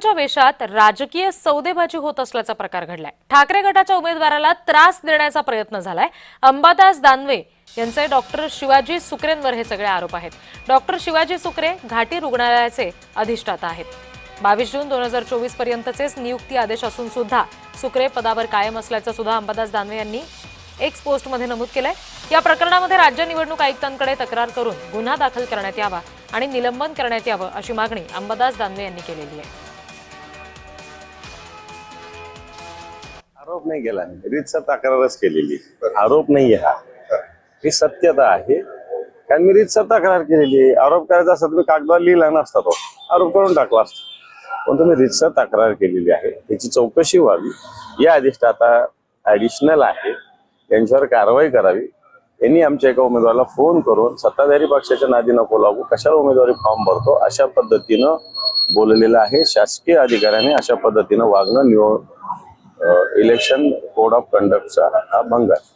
नेत्यांच्या वेशात राजकीय सौदेबाजी होत असल्याचा प्रकार घडलाय। ठाकरे गटाच्या उमेदवाराला त्रास देण्याचा प्रयत्न झालाय। अंबादास दानवे यांचे डॉक्टर शिवाजी सुकरेंवर हे सगळे आरोप आहेत। डॉक्टर शिवाजी सुकरे घाटी रुग्णालयाचे अधिष्ठाता आहेत। 22 जून 2024 पर्यंतचेच नियुक्ती आदेश असून सुद्धा सुकरे पदावर कायम असल्याचं सुद्धा अंबादास दानवे यांनी एक्स पोस्टमध्ये नमूद केलंय। या प्रकरणामध्ये राज्य निवडणूक आयुक्तांकडे तक्रार करून गुन्हा दाखल करण्यात यावा आणि निलंबन करण्यात यावं अशी मागणी अंबादास दानवे यांनी केलेली आहे। आरोप नाही केला, रीतसर तक्रारच केलेली। आरोप नाही हा, ही सत्यता आहे। कारण मी रीतसर तक्रार केलेली। आरोप करायचा असता तुम्ही कागदावर लिहिला नसता, तो आरोप करून टाकला असता। पण तुम्ही रीतसर तक्रार केलेली आहे, त्याची चौकशी व्हावी। या अधिष्ठाता ऍडिशनल आहे, यांच्यावर कारवाई करावी। यांनी आमच्या एका उमेदवाराला फोन करून सत्ताधारी पक्षाच्या नादी नको लागू, कशाला उमेदवारी फॉर्म भरतो अशा पद्धतीनं बोललेलं आहे। शासकीय अधिकाऱ्याने अशा पद्धतीनं वागणं इलेक्शन कोड ऑफ कंडक्टचा हा भंग आहे।